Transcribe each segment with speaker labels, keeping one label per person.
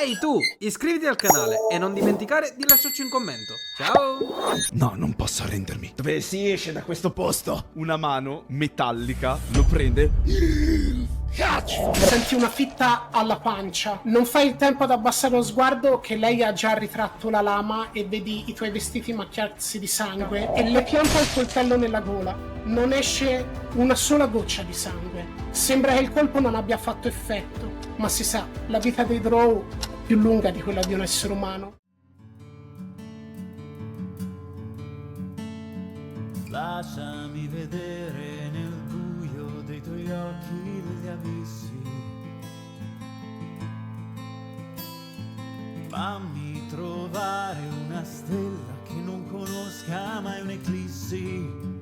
Speaker 1: Ehi tu, iscriviti al canale e non dimenticare di lasciarci un commento. Ciao!
Speaker 2: No, non posso arrendermi. Dove si esce da questo posto? Una mano metallica lo prende. Cazzo!
Speaker 3: Senti una fitta alla pancia. Non fai il tempo ad abbassare lo sguardo che lei ha già ritratto la lama e vedi i tuoi vestiti macchiarsi di sangue e le pianta il coltello nella gola. Non esce una sola goccia di sangue. Sembra che il colpo non abbia fatto effetto, ma si sa, la vita dei drow è più lunga di quella di un essere umano.
Speaker 4: Lasciami vedere nel buio dei tuoi occhi degli abissi. Fammi trovare una stella che non conosca mai un'eclissi.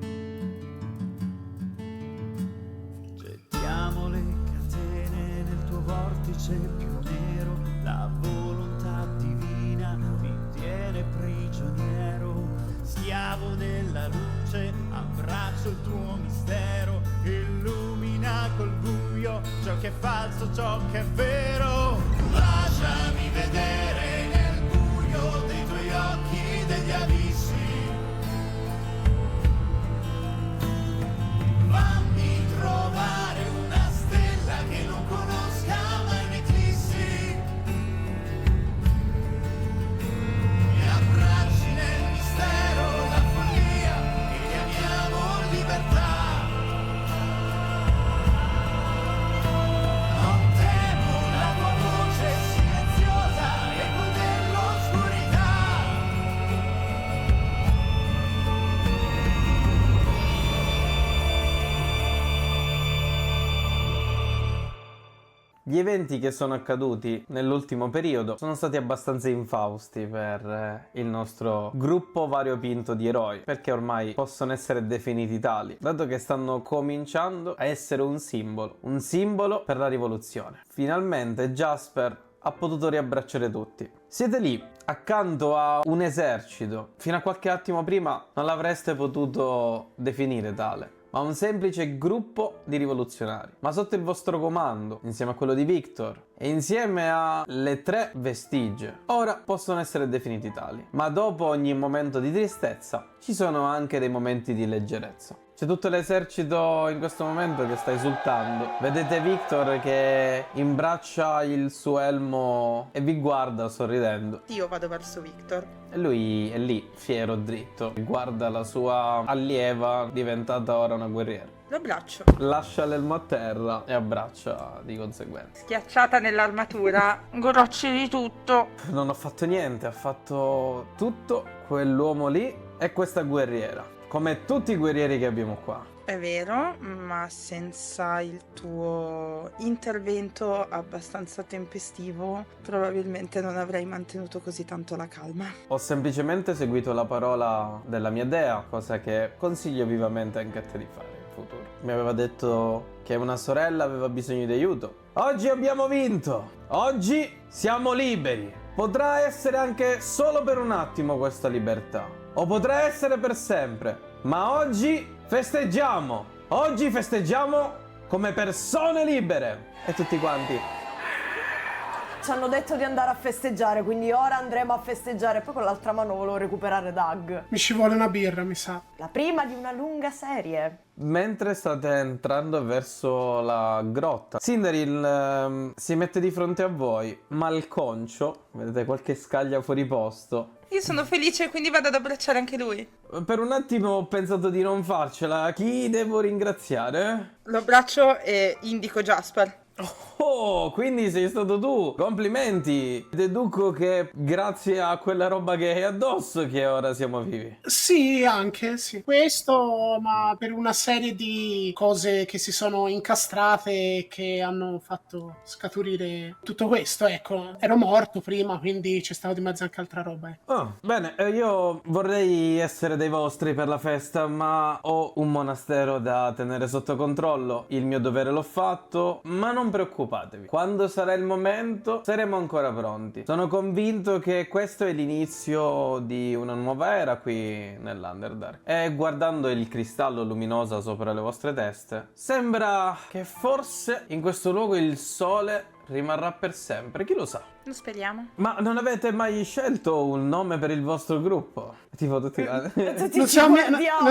Speaker 4: Gettiamo le catene nel tuo vortice più nero. La volontà divina mi tiene prigioniero. Schiavo della luce, abbraccio il tuo mistero. Illumina col buio ciò che è falso, ciò che è vero. Lasciami vedere nel buio dei tuoi occhi degli abissi. Fammi trovare una stella che non conosca mai un'eclissi. Mi abbracci nel mistero, la follia che chiamiamo libertà. Non temo la tua voce silenziosa, eco dell'oscurità.
Speaker 5: Gli eventi che sono accaduti nell'ultimo periodo sono stati abbastanza infausti per il nostro gruppo variopinto di eroi, perché ormai possono essere definiti tali, dato che stanno cominciando a essere un simbolo per la rivoluzione. Finalmente Jasper ha potuto riabbracciare tutti. Siete lì, accanto a un esercito. Fino a qualche attimo prima non l'avreste potuto definire tale, ma un semplice gruppo di rivoluzionari. Ma sotto il vostro comando, insieme a quello di Victor e insieme alle 3 vestigie, ora possono essere definiti tali. Ma dopo ogni momento di tristezza ci sono anche dei momenti di leggerezza. C'è tutto l'esercito in questo momento che sta esultando. Vedete Victor che imbraccia il suo elmo e vi guarda sorridendo.
Speaker 6: Io vado verso Victor.
Speaker 5: E lui è lì, fiero, dritto. Guarda la sua allieva diventata ora una guerriera.
Speaker 6: Lo abbraccio.
Speaker 5: Lascia l'elmo a terra e abbraccia di conseguenza.
Speaker 6: Schiacciata nell'armatura, grocci di tutto.
Speaker 5: Non ho fatto niente, ha fatto tutto quell'uomo lì e questa guerriera. Come tutti i guerrieri che abbiamo qua.
Speaker 6: È vero, ma senza il tuo intervento abbastanza tempestivo, probabilmente non avrei mantenuto così tanto la calma.
Speaker 5: Ho semplicemente seguito la parola della mia dea, cosa che consiglio vivamente anche a te di fare in futuro. Mi aveva detto che una sorella aveva bisogno di aiuto. Oggi abbiamo vinto! Oggi siamo liberi! Potrà essere anche solo per un attimo questa libertà, o potrà essere per sempre, ma oggi festeggiamo! Oggi festeggiamo come persone libere! E tutti quanti.
Speaker 7: Ci hanno detto di andare a festeggiare, quindi ora andremo a festeggiare. Poi con l'altra mano volevo recuperare Doug.
Speaker 3: Mi ci vuole una birra, mi sa.
Speaker 7: La prima di una lunga serie.
Speaker 5: Mentre state entrando verso la grotta, Sindarin si mette di fronte a voi, malconcio, vedete qualche scaglia fuori posto.
Speaker 6: Io sono felice, quindi vado ad abbracciare anche lui.
Speaker 5: Per un attimo ho pensato di non farcela. Chi devo ringraziare?
Speaker 6: Lo abbraccio e indico Jasper.
Speaker 5: Oh, quindi sei stato tu! Complimenti! Deduco che grazie a quella roba che hai addosso che ora siamo vivi.
Speaker 3: Sì, anche, sì. Questo, ma per una serie di cose che si sono incastrate e che hanno fatto scaturire tutto questo, ecco. Ero morto prima, quindi c'è stato di mezzo anche altra roba.
Speaker 5: Oh, bene, io vorrei essere dei vostri per la festa, ma ho un monastero da tenere sotto controllo. Il mio dovere l'ho fatto, ma non preoccupatevi. Quando sarà il momento, saremo ancora pronti. Sono convinto che questo è l'inizio di una nuova era qui nell'Underdark. E guardando il cristallo luminoso sopra le vostre teste, sembra che forse in questo luogo il sole rimarrà per sempre, chi lo sa?
Speaker 6: Lo speriamo.
Speaker 5: Ma non avete mai scelto un nome per il vostro gruppo? Tipo tutti
Speaker 7: Tutti
Speaker 3: Non
Speaker 7: ci
Speaker 3: siamo,
Speaker 7: guardiamo.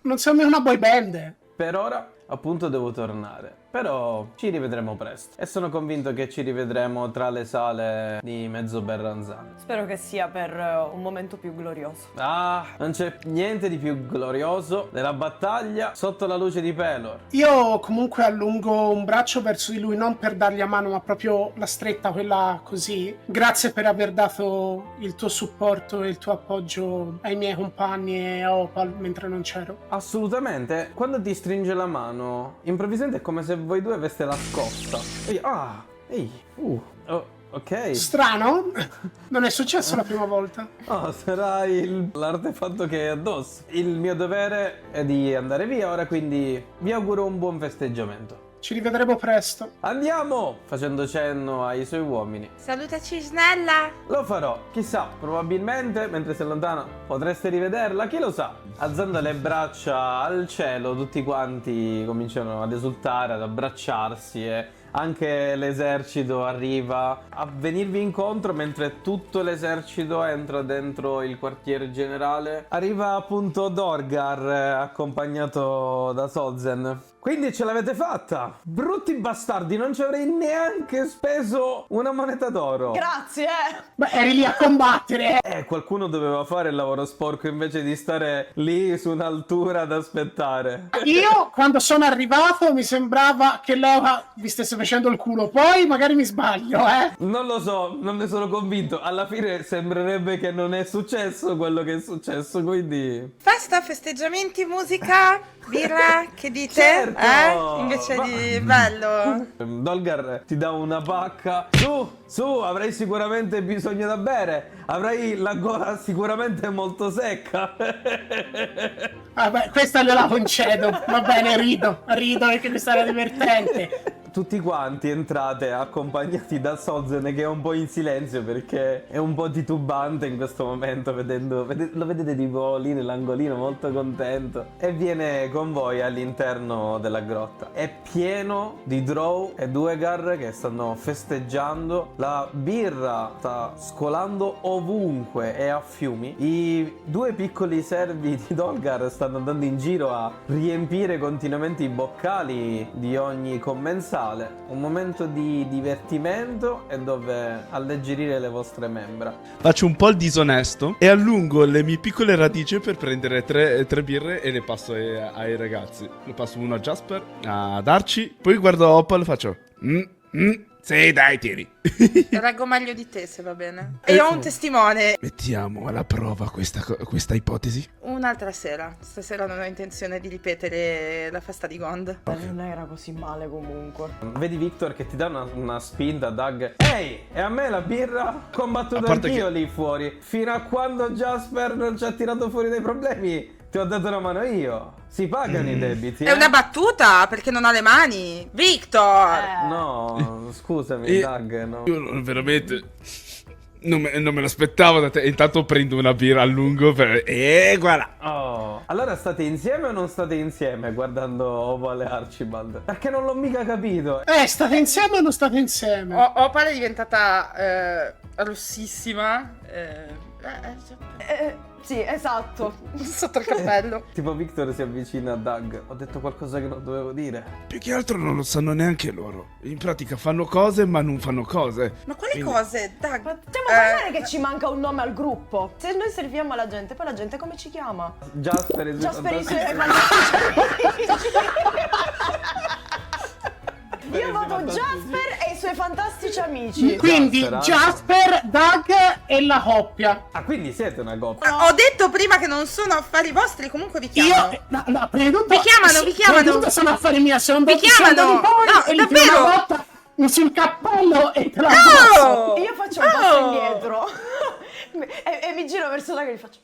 Speaker 3: non siamo una boy band.
Speaker 5: Per ora, appunto, devo tornare. Però ci rivedremo presto. E sono convinto che ci rivedremo tra le sale di Mezzo Berranzano.
Speaker 7: Spero che sia per un momento più glorioso.
Speaker 5: Ah, non c'è niente di più glorioso della battaglia sotto la luce di Pelor.
Speaker 3: Io comunque allungo un braccio verso di lui, non per dargli a mano, ma proprio la stretta, quella così. Grazie per aver dato il tuo supporto e il tuo appoggio ai miei compagni e a Opal mentre non c'ero.
Speaker 5: Assolutamente. Quando ti stringe la mano, improvvisamente è come se voi due aveste la scossa. Ok.
Speaker 3: Strano? Non è successo la prima volta.
Speaker 5: Oh, sarà l'artefatto che è addosso. Il mio dovere è di andare via ora, quindi vi auguro un buon festeggiamento.
Speaker 3: Ci rivedremo presto.
Speaker 5: Andiamo! Facendo cenno ai suoi uomini.
Speaker 6: Salutaci Snella.
Speaker 5: Lo farò, chissà, probabilmente mentre sei lontano potreste rivederla, chi lo sa. Alzando le braccia al cielo, tutti quanti cominciano ad esultare, ad abbracciarsi e anche l'esercito arriva a venirvi incontro mentre tutto l'esercito entra dentro il quartiere generale. Arriva appunto Dorgar accompagnato da Solzen. Quindi ce l'avete fatta! Brutti bastardi, non ci avrei neanche speso una moneta d'oro.
Speaker 7: Grazie,
Speaker 3: Beh, eri lì a combattere.
Speaker 5: Qualcuno doveva fare il lavoro sporco invece di stare lì su un'altura ad aspettare.
Speaker 3: Io, quando sono arrivato, mi sembrava che Leva vi stesse facendo il culo. Poi magari mi sbaglio,
Speaker 5: Non lo so, non ne sono convinto. Alla fine sembrerebbe che non è successo quello che è successo, quindi...
Speaker 6: Festa, festeggiamenti, musica, birra, che dite?
Speaker 5: Certo!
Speaker 6: Invece
Speaker 5: Ma-
Speaker 6: di bello.
Speaker 5: Dolgar ti dà una pacca. Su, avrai sicuramente bisogno da bere. Avrai la gola sicuramente molto secca.
Speaker 3: Vabbè, questa gliela concedo. Va bene, rido perché questa era divertente.
Speaker 5: Tutti quanti entrate accompagnati da Solzen che è un po' in silenzio perché è un po' titubante in questo momento lo vedete tipo lì nell'angolino molto contento e viene con voi all'interno della grotta. È pieno di Drow e Duergar che stanno festeggiando, la birra sta scolando ovunque e a fiumi. I due piccoli servi di Dolgar stanno andando in giro a riempire continuamente i boccali di ogni commensale. Un momento di divertimento e dove alleggerire le vostre membra.
Speaker 2: Faccio un po' il disonesto e allungo le mie piccole radici per prendere tre birre e le passo ai ragazzi. Le passo uno a Jasper, ad Archie, poi guardo Opal e faccio... Sì, dai, tieni.
Speaker 6: Reggo meglio di te, se va bene. E ho un testimone.
Speaker 2: Mettiamo alla prova questa ipotesi.
Speaker 6: Un'altra sera. Stasera non ho intenzione di ripetere la festa di Gond.
Speaker 7: Non era così male comunque.
Speaker 5: Vedi Victor che ti dà una spinta, Doug. Ehi, e a me la birra? Combattuto
Speaker 2: A parte
Speaker 5: anch'io
Speaker 2: che-
Speaker 5: lì fuori. Fino a quando Jasper non ci ha tirato fuori dai problemi, ti ho dato una mano io. Si pagano i debiti.
Speaker 6: È una battuta, perché non ha le mani. Victor!
Speaker 5: No, scusami,
Speaker 2: E-
Speaker 5: Doug, no.
Speaker 2: Io veramente... Non me l'aspettavo da te. E intanto prendo una birra a lungo per... guarda.
Speaker 5: Oh, allora state insieme o non state insieme guardando Opal e Archibald? Perché non l'ho mica capito.
Speaker 3: State insieme o non state insieme?
Speaker 6: Opal è diventata rossissima.
Speaker 7: Sì, esatto.
Speaker 6: Sotto il cappello.
Speaker 5: Tipo Victor si avvicina a Doug. Ho detto qualcosa che non dovevo dire.
Speaker 2: Più che altro non lo sanno neanche loro. In pratica fanno cose ma non fanno cose.
Speaker 6: Ma quali cose? Doug?
Speaker 7: Potremmo parlare che ci manca un nome al gruppo. Se noi serviamo alla gente, poi la gente come ci chiama?
Speaker 5: Jasper e i suoi
Speaker 7: Jasper i suoi
Speaker 5: fantastici-
Speaker 7: Io voto Jasper e i suoi fantastici amici.
Speaker 3: Quindi
Speaker 5: Jasper,
Speaker 3: Jasper, Doug e la coppia.
Speaker 5: Ah, quindi siete una coppia.
Speaker 6: Ho detto prima che non sono affari vostri, comunque vi chiamano.
Speaker 3: Io, no, prima di tutto,
Speaker 6: Vi chiamano, vi chiamano.
Speaker 3: Prima di tutto sono affari miei, sono
Speaker 6: Vi chiamano.
Speaker 3: di poi
Speaker 6: No,
Speaker 3: e gli tiro
Speaker 6: davvero.
Speaker 3: una botta sul cappello e te la
Speaker 6: Oh!
Speaker 7: Io faccio un passo indietro e mi giro verso Doug e gli faccio...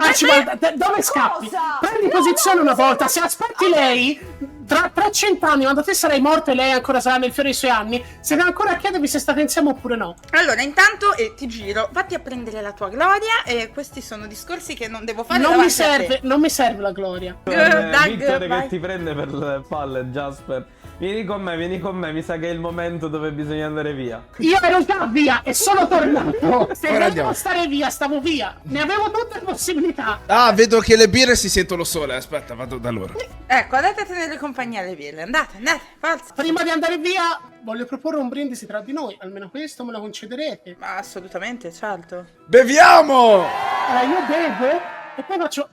Speaker 3: Archibald, dove scappi?
Speaker 7: Cosa?
Speaker 3: Prendi
Speaker 7: No,
Speaker 3: posizione
Speaker 7: no,
Speaker 3: una
Speaker 7: no,
Speaker 3: volta,
Speaker 7: no.
Speaker 3: se aspetti lei, tra 100 anni, quando te sarai morto e lei ancora sarà nel fiore dei suoi anni, se ne ancora a chiedervi se state insieme oppure no.
Speaker 6: Allora, intanto ti giro, vatti a prendere la tua gloria e questi sono discorsi che non devo fare
Speaker 3: Non mi
Speaker 6: davanti a te.
Speaker 3: serve, non mi serve la gloria.
Speaker 5: Con,
Speaker 6: Doug,
Speaker 5: Victor
Speaker 6: vai.
Speaker 5: che ti prende per le palle, Jasper. Vieni con me, mi sa che è il momento dove bisogna andare via.
Speaker 3: Io ero già via e sono tornato. Se
Speaker 2: Ora
Speaker 3: volevo
Speaker 2: andiamo.
Speaker 3: stare via, stavo via. Ne avevo tutte le possibilità.
Speaker 2: Ah, vedo che le birre si sentono sole. Aspetta, vado da loro.
Speaker 6: Ecco, andate a tenere compagnia alle ville. Andate, forza.
Speaker 3: Prima di andare via, voglio proporre un brindisi tra di noi. Almeno questo me lo concederete.
Speaker 6: Ma assolutamente, certo.
Speaker 2: Beviamo!
Speaker 3: Io bevo e poi faccio.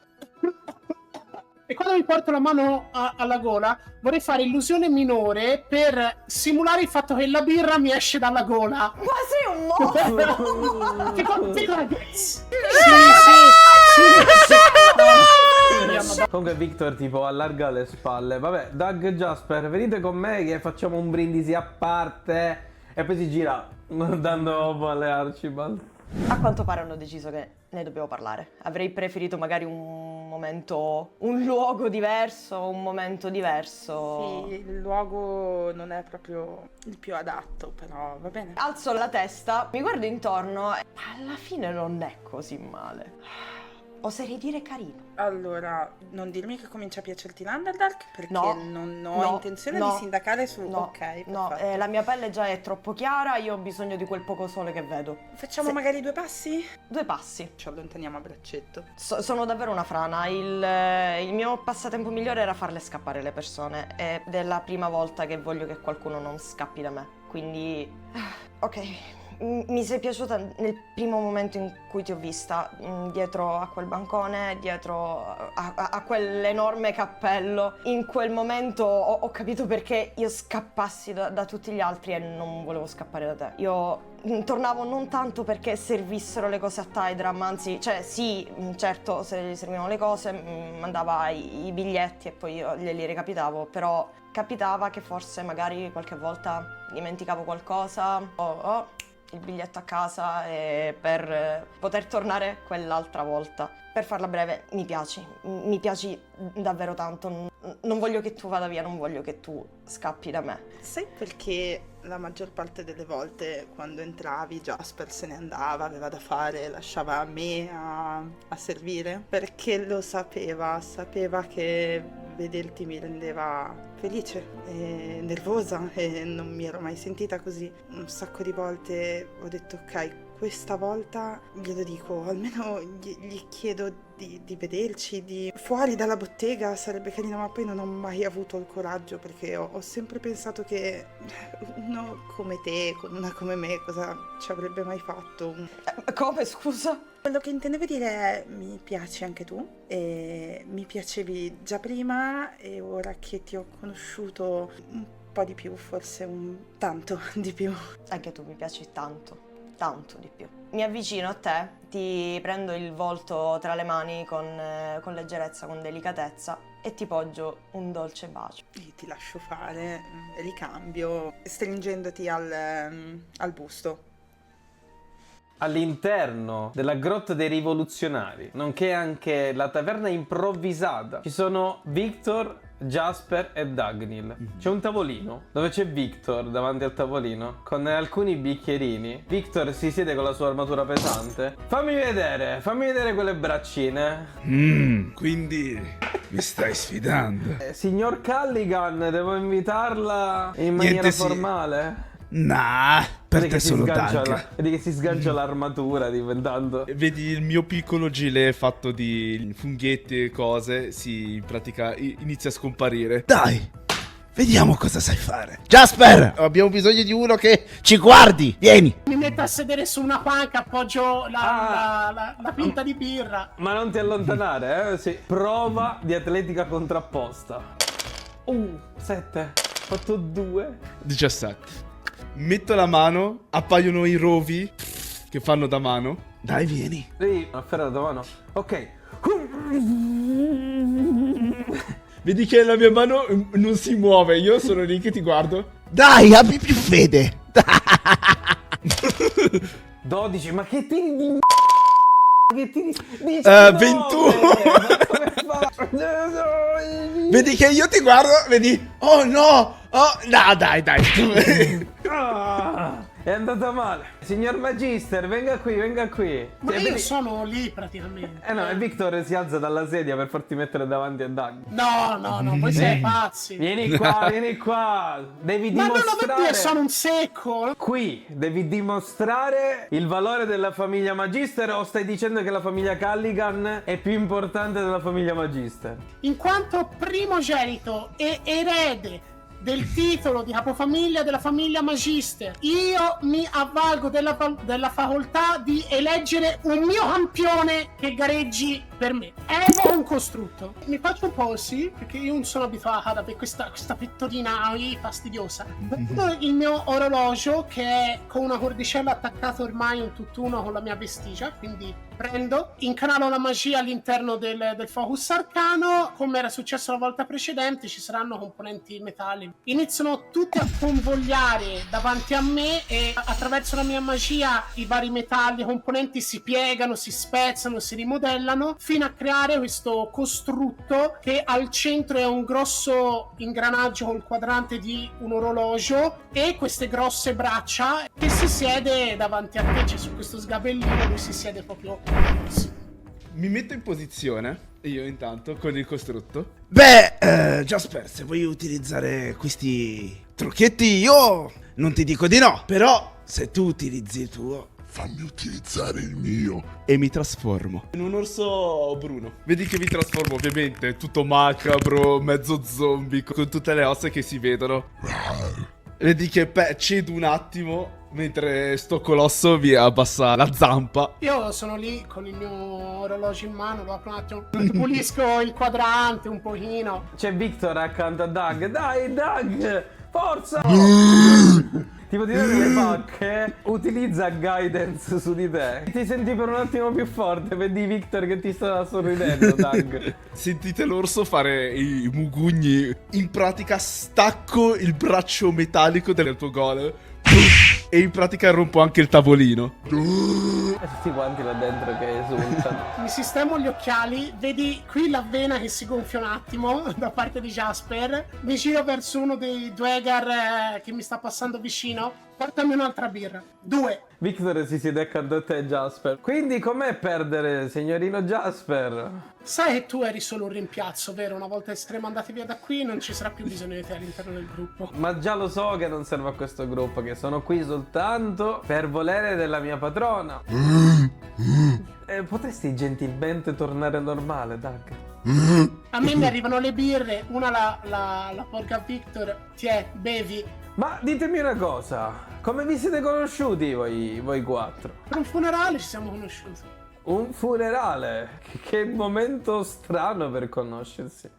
Speaker 3: E quando mi porto la mano alla gola, vorrei fare illusione minore per simulare il fatto che la birra mi esce dalla gola.
Speaker 7: Ma sei un mostro!
Speaker 3: Tipo ragazzi. Sì.
Speaker 5: Comunque Victor tipo allarga le spalle. Vabbè, Doug e Jasper, venite con me che facciamo un brindisi a parte. E poi si gira dando alle Archibald.
Speaker 7: A quanto pare hanno deciso che ne dobbiamo parlare. Avrei preferito magari un momento, un luogo diverso, un momento diverso.
Speaker 6: Sì, il luogo non è proprio il più adatto, però va bene.
Speaker 7: Alzo la testa, mi guardo intorno e alla fine non è così male. Oserei dire carino.
Speaker 6: Allora, non dirmi che comincia a piacerti l'Underdark, perché
Speaker 7: No,
Speaker 6: non ho
Speaker 7: no,
Speaker 6: intenzione
Speaker 7: no,
Speaker 6: di sindacare su...
Speaker 7: No,
Speaker 6: ok,
Speaker 7: no,
Speaker 6: perfetto.
Speaker 7: la mia pelle già è troppo chiara, io ho bisogno di quel poco sole che vedo.
Speaker 6: Facciamo
Speaker 7: Se-
Speaker 6: magari 2 passi?
Speaker 7: 2 passi.
Speaker 6: Ci allontaniamo a braccetto.
Speaker 7: Sono davvero una frana. Il mio passatempo migliore era farle scappare le persone. Ed è la prima volta che voglio che qualcuno non scappi da me. Quindi... Ok. Mi sei piaciuta nel primo momento in cui ti ho vista, dietro a quel bancone, dietro a quell'enorme cappello. In quel momento ho capito perché io scappassi da tutti gli altri e non volevo scappare da te. Io tornavo non tanto perché servissero le cose a Tydram, anzi, cioè sì, certo, se gli servivano le cose, mandava i biglietti e poi io glieli recapitavo, però capitava che forse magari qualche volta dimenticavo qualcosa o il biglietto a casa e per poter tornare quell'altra volta. Per farla breve, mi piaci davvero tanto. Non voglio che tu vada via, non voglio che tu scappi da me.
Speaker 6: Sai perché la maggior parte delle volte quando entravi Jasper se ne andava, aveva da fare, lasciava me a servire? Perché lo sapeva che vederti mi rendeva felice e nervosa e non mi ero mai sentita così. Un sacco di volte ho detto ok, questa volta glielo dico, almeno gli chiedo di vederci, di fuori dalla bottega, sarebbe carino, ma poi non ho mai avuto il coraggio perché ho sempre pensato che uno come te, con una come me, cosa ci avrebbe mai fatto?
Speaker 7: Come, scusa?
Speaker 6: Quello che intendevo dire è mi piaci anche tu e mi piacevi già prima e ora che ti ho conosciuto un po' di più, forse un tanto di più.
Speaker 7: Anche tu mi piaci tanto di più. Mi avvicino a te, ti prendo il volto tra le mani con leggerezza, con delicatezza e ti poggio un dolce bacio.
Speaker 6: Io ti lascio fare, ricambio, stringendoti al busto.
Speaker 5: All'interno della grotta dei rivoluzionari, nonché anche la taverna improvvisata, ci sono Victor, Jasper e Dagnil. C'è un tavolino dove c'è Victor davanti al tavolino con alcuni bicchierini. Victor si siede con la sua armatura pesante. Fammi vedere quelle braccine.
Speaker 2: Quindi mi stai sfidando?
Speaker 5: Signor Calligan, devo invitarla in
Speaker 2: Niente,
Speaker 5: maniera
Speaker 2: sì.
Speaker 5: formale?
Speaker 2: Nah, per
Speaker 5: Vedi
Speaker 2: te
Speaker 5: che si
Speaker 2: solo
Speaker 5: sgancia
Speaker 2: Doug.
Speaker 5: vedi che si sgancia l'armatura diventando...
Speaker 2: Vedi il mio piccolo gilet fatto di funghetti e cose, in pratica inizia a scomparire. Dai, vediamo cosa sai fare. Jasper, abbiamo bisogno di uno che ci guardi. Vieni.
Speaker 3: Mi metto a sedere su una panca, appoggio la pinta di birra.
Speaker 5: Ma non ti allontanare, eh? Sì. Prova di atletica contrapposta. 7. Ho fatto 2.
Speaker 2: 17. Metto la mano, appaiono i rovi che fanno da mano. Dai, vieni.
Speaker 5: Sì, afferrato da mano. Ok.
Speaker 2: Vedi che la mia mano non si muove, io sono lì che ti guardo.
Speaker 8: Dai, abbi più fede.
Speaker 5: 12, ma che tiri di che tiri di
Speaker 2: 21.
Speaker 5: Vedi?
Speaker 2: Vedi che io ti guardo, vedi. Oh no, oh no, dai.
Speaker 5: È andata male. Signor Magister, venga qui, venga qui.
Speaker 3: Ma
Speaker 5: Cioè,
Speaker 3: io
Speaker 5: vedi-
Speaker 3: sono lì praticamente.
Speaker 5: no, e Victor si alza dalla sedia per farti mettere davanti a Doug.
Speaker 3: No, voi siete pazzi.
Speaker 5: Vieni qua, vieni qua. Devi
Speaker 3: Ma non lo
Speaker 5: dimostrare.
Speaker 3: vedi, sono un secco.
Speaker 5: Qui devi dimostrare il valore della famiglia Magister, o stai dicendo che la famiglia Callaghan è più importante della famiglia Magister?
Speaker 3: In quanto primogenito e erede del titolo di capofamiglia della famiglia Magister, io mi avvalgo della facoltà di eleggere un mio campione che gareggi per me. Evo un costrutto. Mi faccio un po' così, perché io non sono abituata ad avere questa pettorina fastidiosa. Prendo il mio orologio, che è con una cordicella attaccata ormai un tutt'uno con la mia vestigia, quindi prendo, incanalo la magia all'interno del focus arcano. Come era successo la volta precedente, ci saranno componenti metalli. Iniziano tutti a convogliare davanti a me e attraverso la mia magia i vari metalli, i componenti si piegano, si spezzano, si rimodellano fino a creare questo costrutto che al centro è un grosso ingranaggio col quadrante di un orologio e queste grosse braccia che si siede davanti a te. C'è su questo sgabellino, lui si siede proprio così.
Speaker 2: Mi metto in posizione, io intanto, con il costrutto.
Speaker 8: Beh, Jasper, se vuoi utilizzare questi trucchetti, io non ti dico di no. Però, se tu utilizzi il tuo, fammi utilizzare il mio.
Speaker 2: E mi trasformo in un orso bruno. Vedi che mi trasformo, ovviamente, tutto macabro, mezzo zombie, con tutte le ossa che si vedono. Vedi che cedo un attimo mentre sto colosso vi abbassa la zampa.
Speaker 3: Io sono lì con il mio orologio in mano, lo apro un attimo, pulisco il quadrante un pochino.
Speaker 5: C'è Victor accanto a Doug. Dai, Doug, forza! Tipo ti dare le pacche, utilizza guidance su di te. Ti senti per un attimo più forte, vedi Victor che ti sta sorridendo, Doug.
Speaker 2: Sentite l'orso fare i mugugni. In pratica stacco il braccio metallico del tuo golem e in pratica rompo anche il tavolino.
Speaker 5: E tutti quanti là dentro che esultano.
Speaker 3: Mi sistemo gli occhiali, vedi qui la vena che si gonfia un attimo da parte di Jasper. Mi giro verso uno dei Dwegar che mi sta passando vicino. Portami un'altra birra. 2.
Speaker 5: Victor si siede accanto a te, Jasper. Quindi com'è perdere, signorino Jasper?
Speaker 3: Sai che tu eri solo un rimpiazzo, vero? Una volta che saremo andati via da qui non ci sarà più bisogno di te all'interno del gruppo.
Speaker 5: Ma già lo so che non servo a questo gruppo, che sono qui soltanto per volere della mia patrona. Potresti gentilmente tornare normale, Doug?
Speaker 3: A me mi arrivano le birre, una la porga a Victor, bevi.
Speaker 5: Ma ditemi una cosa, come vi siete conosciuti voi quattro?
Speaker 3: Per un funerale ci siamo conosciuti.
Speaker 5: Un funerale? Che momento strano per conoscersi.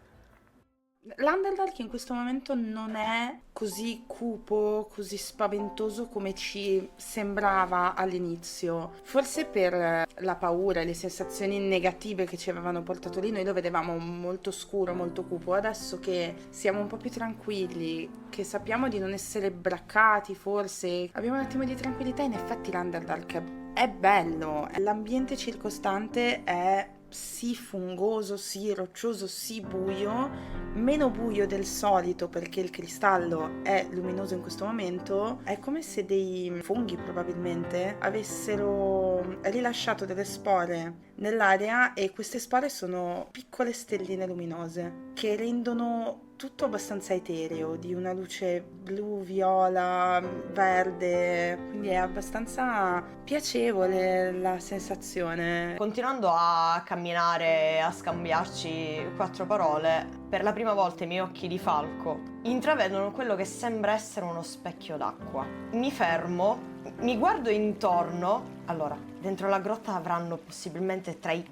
Speaker 6: L'Underdark in questo momento non è così cupo, così spaventoso come ci sembrava all'inizio. Forse per la paura e le sensazioni negative che ci avevano portato lì, noi lo vedevamo molto scuro, molto cupo. Adesso che siamo un po' più tranquilli, che sappiamo di non essere braccati, forse abbiamo un attimo di tranquillità, in effetti l'Underdark è bello. L'ambiente circostante è sì fungoso, sì roccioso, sì buio, meno buio del solito perché il cristallo è luminoso in questo momento. È come se dei funghi probabilmente avessero rilasciato delle spore nell'aria e queste spore sono piccole stelline luminose che rendono tutto abbastanza etereo, di una luce blu, viola, verde, quindi è abbastanza piacevole la sensazione.
Speaker 7: Continuando a camminare, a scambiarci 4 parole, per la prima volta i miei occhi di falco intravedono quello che sembra essere uno specchio d'acqua. Mi fermo, mi guardo intorno. Allora, dentro la grotta avranno possibilmente tra i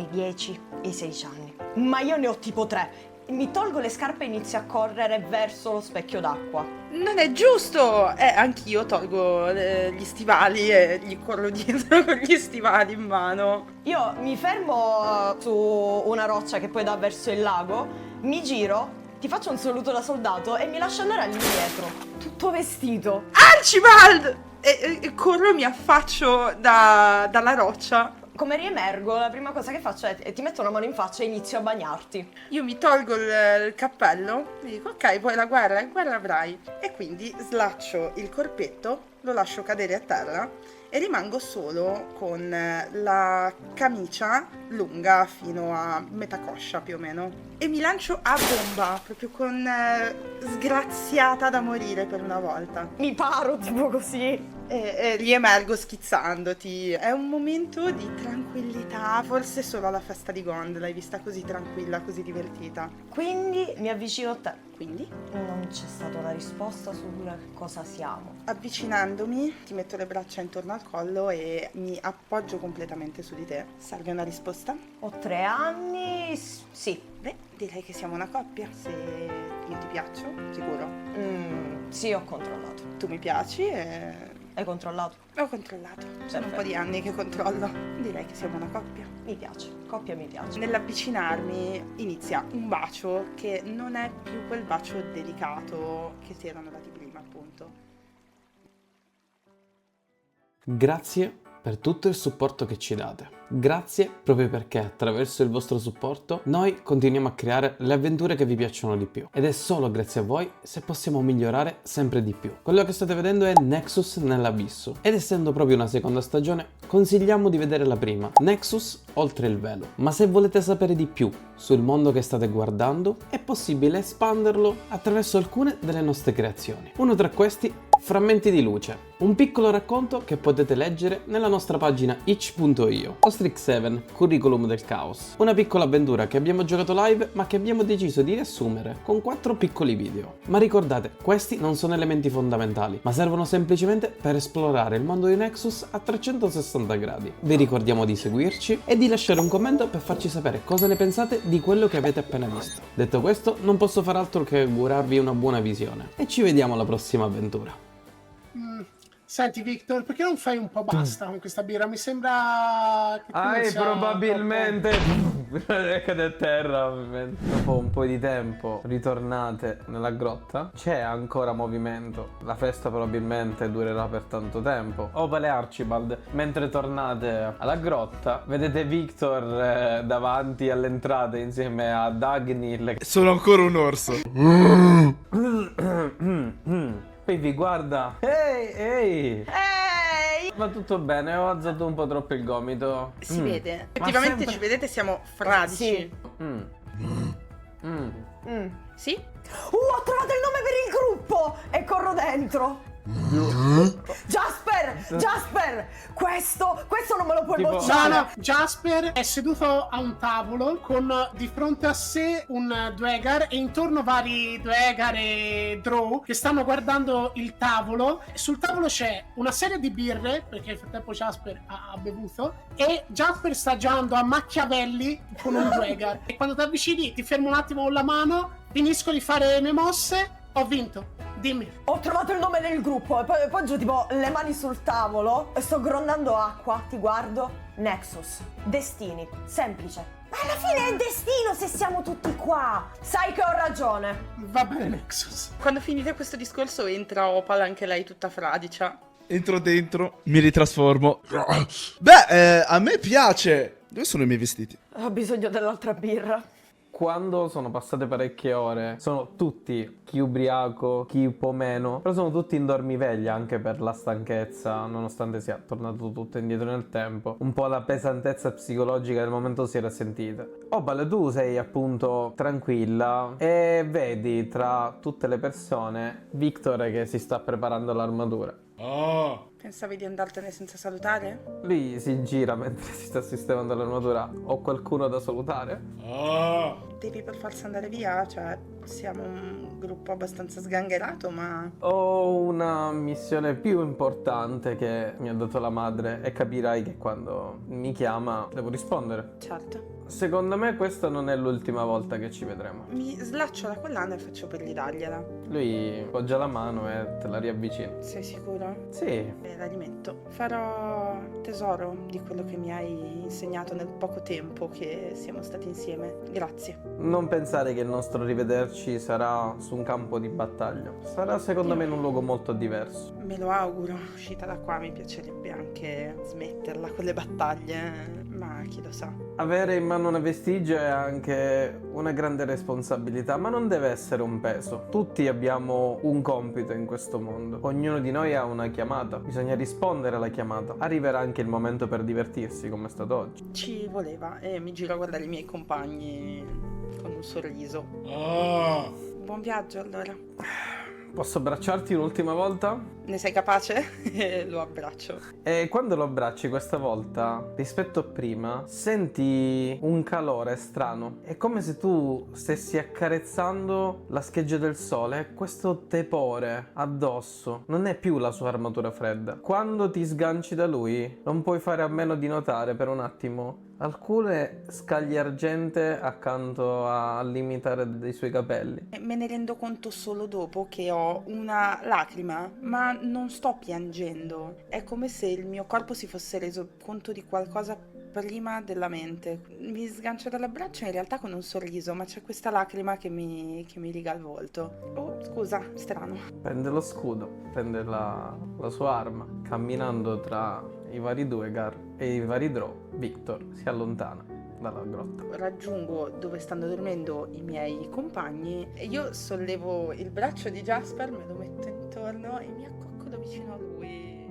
Speaker 7: 10 e i 16 anni, ma io ne ho tipo 3. Mi tolgo le scarpe e inizio a correre verso lo specchio d'acqua.
Speaker 6: Non è giusto! Anch'io tolgo gli stivali e gli corro dietro con gli stivali in mano.
Speaker 7: Io mi fermo su una roccia che poi dà verso il lago, mi giro, ti faccio un saluto da soldato e mi lascio andare all'indietro, tutto vestito.
Speaker 6: Archibald! E corro, mi affaccio dalla roccia.
Speaker 7: come riemergo, la prima cosa che faccio è ti metto una mano in faccia e inizio a bagnarti.
Speaker 6: Io mi tolgo il cappello, mi dico ok, poi la guerra avrai. E quindi slaccio il corpetto, lo lascio cadere a terra e rimango solo con la camicia lunga fino a metà coscia più o meno. E mi lancio a bomba, proprio con sgraziata da morire per una volta.
Speaker 7: Mi paro tipo così.
Speaker 6: E riemergo schizzandoti. È un momento di tranquillità, forse solo alla festa di Gond l'hai vista così tranquilla, così divertita.
Speaker 7: Quindi mi avvicino a te.
Speaker 6: Quindi,
Speaker 7: Non c'è stata una risposta su cosa siamo.
Speaker 6: avvicinandomi, ti metto le braccia intorno al collo e mi appoggio completamente su di te. Serve una risposta?
Speaker 7: Ho 3 anni, sì.
Speaker 6: Beh, direi che siamo una coppia. Se io ti piaccio, sicuro.
Speaker 7: Sì, ho controllato.
Speaker 6: Tu mi piaci e
Speaker 7: Hai controllato?
Speaker 6: ho controllato. Sono un
Speaker 7: Perfetto.
Speaker 6: po' di anni che controllo. Direi che siamo una coppia.
Speaker 7: Mi piace, coppia mi piace.
Speaker 6: Nell'avvicinarmi inizia un bacio che non è più quel bacio delicato che si erano dati prima, appunto.
Speaker 9: Grazie per tutto il supporto che ci date. Grazie proprio perché attraverso il vostro supporto noi continuiamo a creare le avventure che vi piacciono di più. Ed è solo grazie a voi se possiamo migliorare sempre di più. Quello che state vedendo è Nexus nell'abisso. Ed essendo proprio una seconda stagione, consigliamo di vedere la prima, Nexus oltre il velo. Ma se volete sapere di più sul mondo che state guardando, è possibile espanderlo attraverso alcune delle nostre creazioni. Uno tra questi, Frammenti di luce, un piccolo racconto che potete leggere nella nostra pagina itch.io. Ostrix 7, Curriculum del Caos, una piccola avventura che abbiamo giocato live ma che abbiamo deciso di riassumere con 4 piccoli video. Ma ricordate, questi non sono elementi fondamentali, ma servono semplicemente per esplorare il mondo di Nexus a 360 gradi. Vi ricordiamo di seguirci e di lasciare un commento per farci sapere cosa ne pensate di quello che avete appena visto. Detto questo, non posso far altro che augurarvi una buona visione e ci vediamo alla prossima avventura.
Speaker 3: Senti Victor, perché non fai un po' basta con questa birra? Mi sembra che tu non sia
Speaker 5: Probabilmente cade a terra, ovviamente. Dopo un po' di tempo ritornate nella grotta. C'è ancora movimento. La festa probabilmente durerà per tanto tempo. Opal e Archibald, mentre tornate alla grotta, vedete Victor davanti all'entrata insieme a Dagnil.
Speaker 2: Sono ancora un orso.
Speaker 5: Poi vi guarda. Ehi!
Speaker 7: Ehi!
Speaker 5: Va tutto bene, ho alzato un po' troppo il gomito.
Speaker 6: Si vede.
Speaker 5: Ma
Speaker 6: Effettivamente
Speaker 5: sempre-
Speaker 6: ci vedete, siamo fradici. Sì?
Speaker 7: Ho trovato il nome per il gruppo! E corro dentro! Jasper! Questo non me lo puoi
Speaker 5: Tipo-
Speaker 7: bocciare!
Speaker 3: No, Jasper è seduto a un tavolo con di fronte a sé un Dwegar e intorno vari Dwegar e Drow che stanno guardando il tavolo. Sul tavolo c'è una serie di birre, perché nel frattempo Jasper ha bevuto, e Jasper sta giocando a Machiavelli con un Dwegar. E quando ti avvicini ti fermo un attimo con la mano, finisco di fare le mie mosse, ho vinto. Dimmi.
Speaker 7: Ho trovato il nome del gruppo e poi poggio tipo le mani sul tavolo e sto grondando acqua, ti guardo. Nexus. Destini. Semplice. Ma alla fine è destino se siamo tutti qua. Sai che ho ragione.
Speaker 3: Va bene Nexus.
Speaker 6: Quando finite questo discorso entra Opal, anche lei tutta fradicia.
Speaker 2: Entro dentro, mi ritrasformo. Beh, a me piace. Dove sono i miei vestiti?
Speaker 7: Ho bisogno dell'altra birra.
Speaker 5: Quando sono passate parecchie ore, sono tutti, chi ubriaco, chi un po' meno, però sono tutti in dormiveglia anche per la stanchezza, nonostante sia tornato tutto indietro nel tempo. Un po' la pesantezza psicologica del momento si era sentita. Opal, tu sei appunto tranquilla e vedi tra tutte le persone Victor che si sta preparando l'armatura.
Speaker 6: Pensavi di andartene senza salutare?
Speaker 5: Lui si gira mentre si sta sistemando l'armatura. Ho qualcuno da salutare?
Speaker 6: Devi per forza andare via? Cioè, siamo un gruppo abbastanza sgangherato, ma...
Speaker 5: Ho una missione più importante che mi ha dato la madre e capirai che quando mi chiama devo rispondere.
Speaker 6: Certo.
Speaker 5: Secondo me questa non è l'ultima volta che ci vedremo.
Speaker 6: Mi slaccio la collana e faccio per ridargliela.
Speaker 5: Lui poggia la mano e te la riavvicina.
Speaker 6: Sei sicuro?
Speaker 5: Sì,
Speaker 6: Beh, la rimetto. Farò tesoro di quello che mi hai insegnato nel poco tempo che siamo stati insieme. Grazie.
Speaker 5: Non pensare che il nostro rivederci sarà su un campo di battaglia. Sarà secondo me in un luogo molto diverso.
Speaker 6: Me lo auguro. Uscita da qua mi piacerebbe anche smetterla con le battaglie, ma chi lo sa.
Speaker 5: Avere in mano una vestigia è anche una grande responsabilità, ma non deve essere un peso. Tutti abbiamo un compito in questo mondo. Ognuno di noi ha una chiamata. Bisogna rispondere alla chiamata. Arriverà anche il momento per divertirsi, come è stato oggi.
Speaker 6: Ci voleva e mi giro a guardare i miei compagni con un sorriso. Buon viaggio allora.
Speaker 5: Posso abbracciarti un'ultima volta?
Speaker 6: Ne sei capace? Lo abbraccio.
Speaker 5: E quando lo abbracci questa volta, rispetto a prima, senti un calore strano. È come se tu stessi accarezzando la scheggia del sole. Questo tepore addosso non è più la sua armatura fredda. Quando ti sganci da lui, non puoi fare a meno di notare per un attimo alcune scaglie argente accanto al limitare dei suoi capelli.
Speaker 6: Me ne rendo conto solo dopo che ho una lacrima, ma non sto piangendo. È come se il mio corpo si fosse reso conto di qualcosa prima della mente. Mi sgancio dall'abbraccio in realtà con un sorriso, ma c'è questa lacrima che mi riga il volto. Oh, scusa, strano.
Speaker 5: Prende lo scudo, prende la sua arma, camminando tra i vari Duergar e i vari Drow. Victor si allontana dalla grotta.
Speaker 6: Raggiungo dove stanno dormendo i miei compagni e io sollevo il braccio di Jasper, me lo metto intorno e mi accoccolo vicino a lui.